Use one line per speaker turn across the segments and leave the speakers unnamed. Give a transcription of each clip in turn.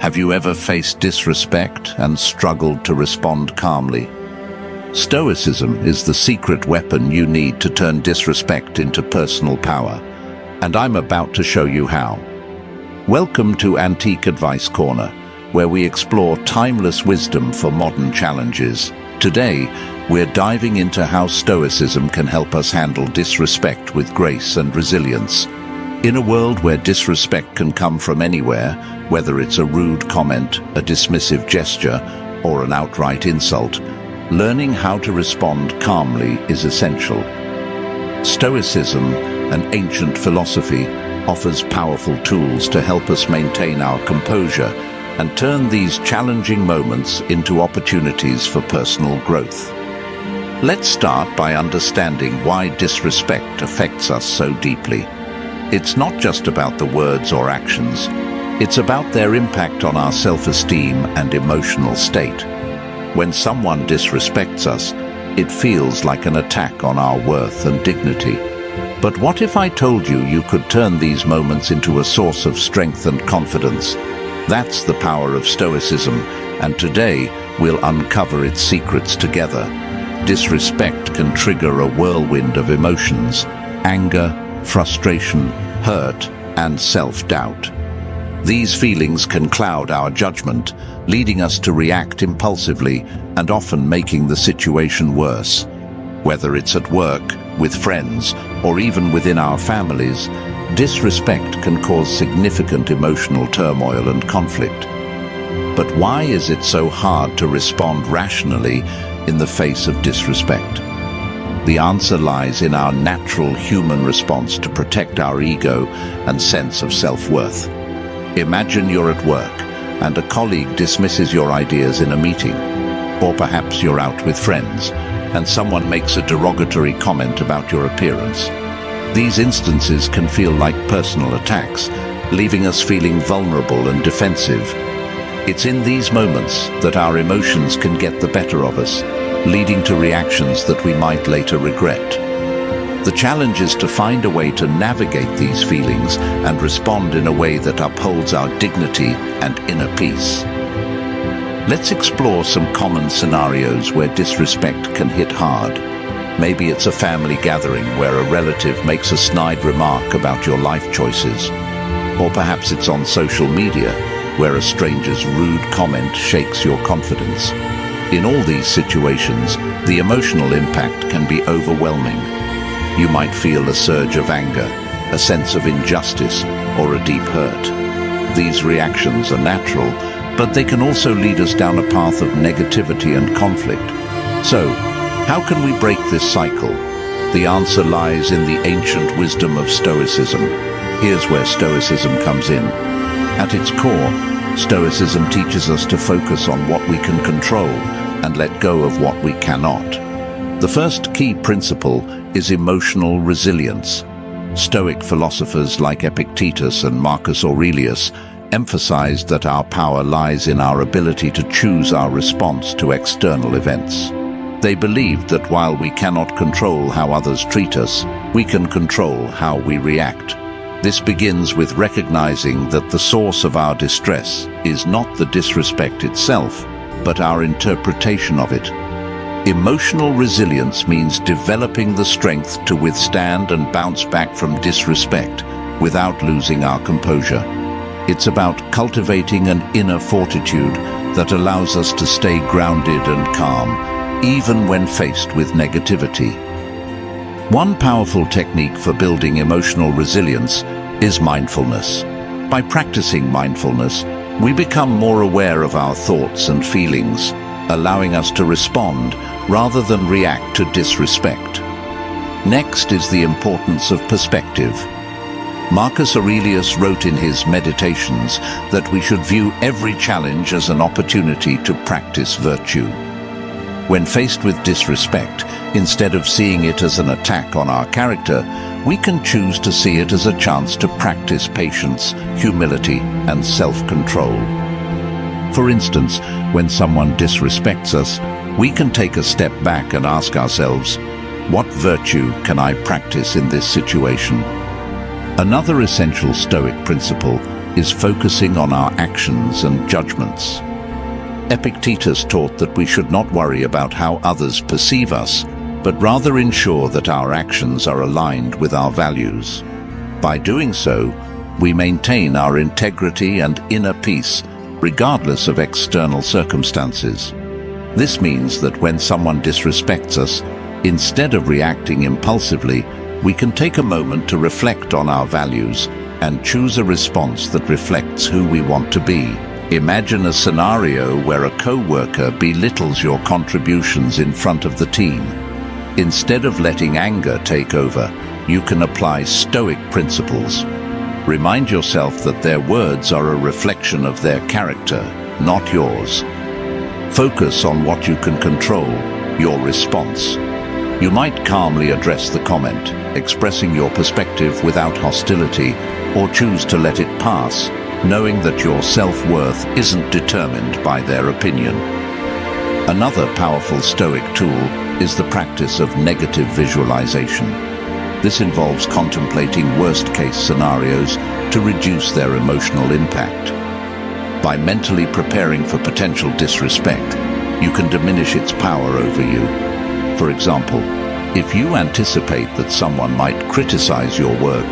Have you ever faced disrespect and struggled to respond calmly? Stoicism is the secret weapon you need to turn disrespect into personal power, and I'm about to show you how. Welcome to Antique Advice Corner, where we explore timeless wisdom for modern challenges. Today, we're diving into how Stoicism can help us handle disrespect with grace and resilience. In a world where disrespect can come from anywhere, whether it's a rude comment, a dismissive gesture, or an outright insult, learning how to respond calmly is essential. Stoicism, an ancient philosophy, offers powerful tools to help us maintain our composure and turn these challenging moments into opportunities for personal growth. Let's start by understanding why disrespect affects us so deeply. It's not just about the words or actions, it's about their impact on our self-esteem and emotional state. When someone disrespects us, it feels like an attack on our worth and dignity. But what if I told you you could turn these moments into a source of strength and confidence? That's the power of Stoicism, and today we'll uncover its secrets together. Disrespect can trigger a whirlwind of emotions: anger, frustration, hurt, and self-doubt. These feelings can cloud our judgment, leading us to react impulsively and often making the situation worse. Whether it's at work, with friends, or even within our families, disrespect can cause significant emotional turmoil and conflict. But why is it so hard to respond rationally in the face of disrespect? The answer lies in our natural human response to protect our ego and sense of self-worth. Imagine you're at work and a colleague dismisses your ideas in a meeting, or perhaps you're out with friends and someone makes a derogatory comment about your appearance. These instances can feel like personal attacks, leaving us feeling vulnerable and defensive. It's in these moments that our emotions can get the better of us, leading to reactions that we might later regret. The challenge is to find a way to navigate these feelings and respond in a way that upholds our dignity and inner peace. Let's explore some common scenarios where disrespect can hit hard. Maybe it's a family gathering where a relative makes a snide remark about your life choices. Or perhaps it's on social media, where a stranger's rude comment shakes your confidence. In all these situations, the emotional impact can be overwhelming. You might feel a surge of anger, a sense of injustice, or a deep hurt. These reactions are natural, but they can also lead us down a path of negativity and conflict. So, how can we break this cycle? The answer lies in the ancient wisdom of Stoicism. Here's where Stoicism comes in. At its core, Stoicism teaches us to focus on what we can control and let go of what we cannot. The first key principle is emotional resilience. Stoic philosophers like Epictetus and Marcus Aurelius emphasized that our power lies in our ability to choose our response to external events. They believed that while we cannot control how others treat us, we can control how we react. This begins with recognizing that the source of our distress is not the disrespect itself, but our interpretation of it. Emotional resilience means developing the strength to withstand and bounce back from disrespect without losing our composure. It's about cultivating an inner fortitude that allows us to stay grounded and calm, even when faced with negativity. One powerful technique for building emotional resilience is mindfulness. By practicing mindfulness, we become more aware of our thoughts and feelings, allowing us to respond rather than react to disrespect. Next is the importance of perspective. Marcus Aurelius wrote in his Meditations that we should view every challenge as an opportunity to practice virtue. When faced with disrespect, instead of seeing it as an attack on our character, we can choose to see it as a chance to practice patience, humility, and self-control. For instance, when someone disrespects us, we can take a step back and ask ourselves, what virtue can I practice in this situation? Another essential Stoic principle is focusing on our actions and judgments. Epictetus taught that we should not worry about how others perceive us, but rather ensure that our actions are aligned with our values. By doing so, we maintain our integrity and inner peace, regardless of external circumstances. This means that when someone disrespects us, instead of reacting impulsively, we can take a moment to reflect on our values and choose a response that reflects who we want to be. Imagine a scenario where a co-worker belittles your contributions in front of the team. Instead of letting anger take over, you can apply Stoic principles. Remind yourself that their words are a reflection of their character, not yours. Focus on what you can control, your response. You might calmly address the comment, expressing your perspective without hostility, or choose to let it pass, knowing that your self-worth isn't determined by their opinion. Another powerful Stoic tool is the practice of negative visualization. This involves contemplating worst-case scenarios to reduce their emotional impact. By mentally preparing for potential disrespect, you can diminish its power over you. For example, if you anticipate that someone might criticize your work,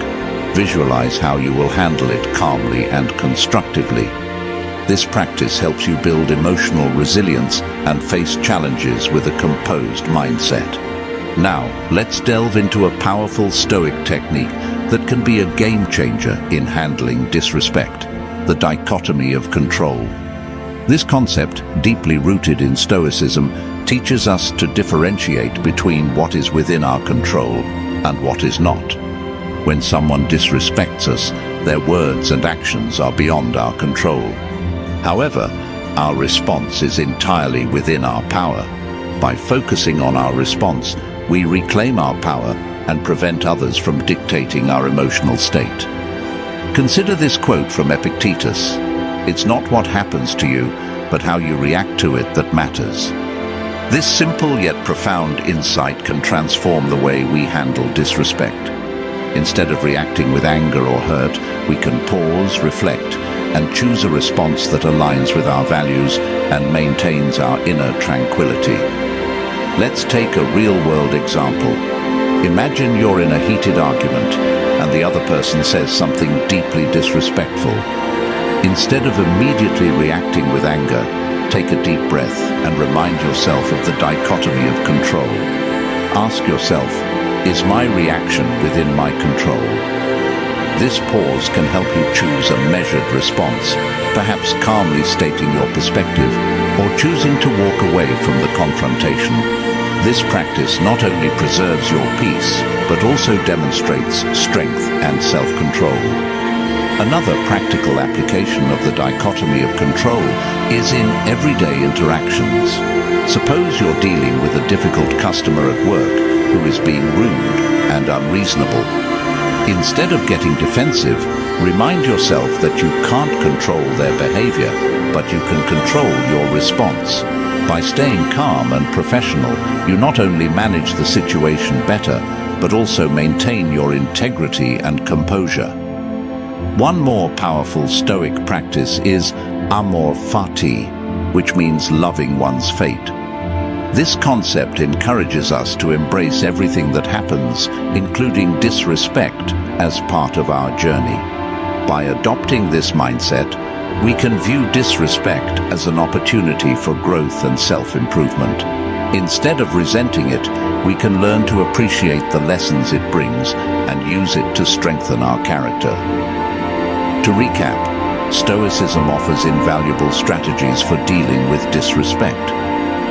visualize how you will handle it calmly and constructively. This practice helps you build emotional resilience and face challenges with a composed mindset. Now, let's delve into a powerful Stoic technique that can be a game changer in handling disrespect: the dichotomy of control. This concept, deeply rooted in Stoicism, teaches us to differentiate between what is within our control and what is not. When someone disrespects us, their words and actions are beyond our control. However, our response is entirely within our power. By focusing on our response, we reclaim our power and prevent others from dictating our emotional state. Consider this quote from Epictetus: "It's not what happens to you, but how you react to it that matters." This simple yet profound insight can transform the way we handle disrespect. Instead of reacting with anger or hurt, we can pause, reflect, and choose a response that aligns with our values and maintains our inner tranquility. Let's take a real-world example. Imagine you're in a heated argument and the other person says something deeply disrespectful. Instead of immediately reacting with anger, take a deep breath and remind yourself of the dichotomy of control. Ask yourself, is my reaction within my control? This pause can help you choose a measured response, perhaps calmly stating your perspective or choosing to walk away from the confrontation. This practice not only preserves your peace, but also demonstrates strength and self-control. Another practical application of the dichotomy of control is in everyday interactions. Suppose you're dealing with a difficult customer at work who is being rude and unreasonable. Instead of getting defensive, remind yourself that you can't control their behavior, but you can control your response. By staying calm and professional, you not only manage the situation better, but also maintain your integrity and composure. One more powerful Stoic practice is amor fati, which means loving one's fate. This concept encourages us to embrace everything that happens, including disrespect, as part of our journey. By adopting this mindset, we can view disrespect as an opportunity for growth and self-improvement. Instead of resenting it, we can learn to appreciate the lessons it brings and use it to strengthen our character. To recap, Stoicism offers invaluable strategies for dealing with disrespect.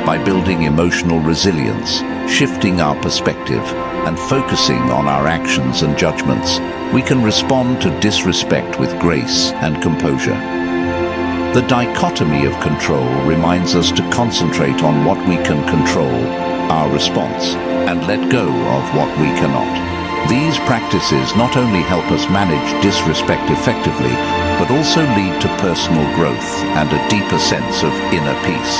By building emotional resilience, shifting our perspective, and focusing on our actions and judgments, we can respond to disrespect with grace and composure. The dichotomy of control reminds us to concentrate on what we can control, our response, and let go of what we cannot. These practices not only help us manage disrespect effectively, but also lead to personal growth and a deeper sense of inner peace.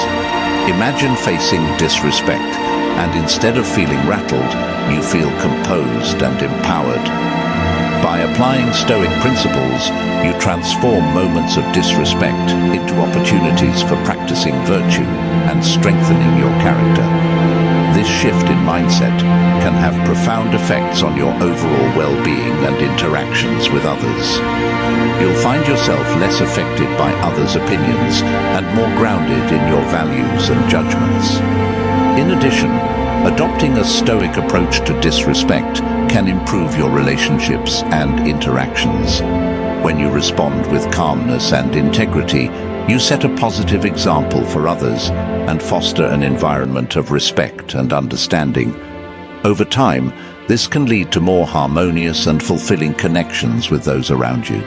Imagine facing disrespect, and instead of feeling rattled, you feel composed and empowered. By applying Stoic principles, you transform moments of disrespect into opportunities for practicing virtue and strengthening your character. This shift in mindset can have profound effects on your overall well-being and interactions with others. You'll find yourself less affected by others' opinions and more grounded in your values and judgments. In addition, adopting a Stoic approach to disrespect can improve your relationships and interactions. When you respond with calmness and integrity, you set a positive example for others and foster an environment of respect and understanding. Over time, this can lead to more harmonious and fulfilling connections with those around you.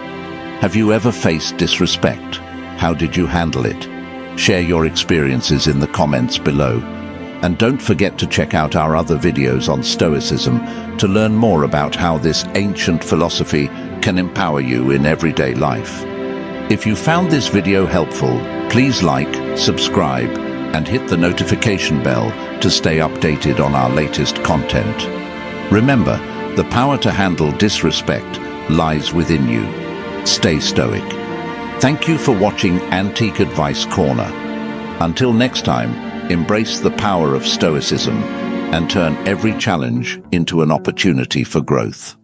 Have you ever faced disrespect? How did you handle it? Share your experiences in the comments below. And don't forget to check out our other videos on Stoicism to learn more about how this ancient philosophy can empower you in everyday life. If you found this video helpful, please like, subscribe, and hit the notification bell to stay updated on our latest content. Remember, the power to handle disrespect lies within you. Stay stoic. Thank you for watching Antique Advice Corner. Until next time, embrace the power of Stoicism and turn every challenge into an opportunity for growth.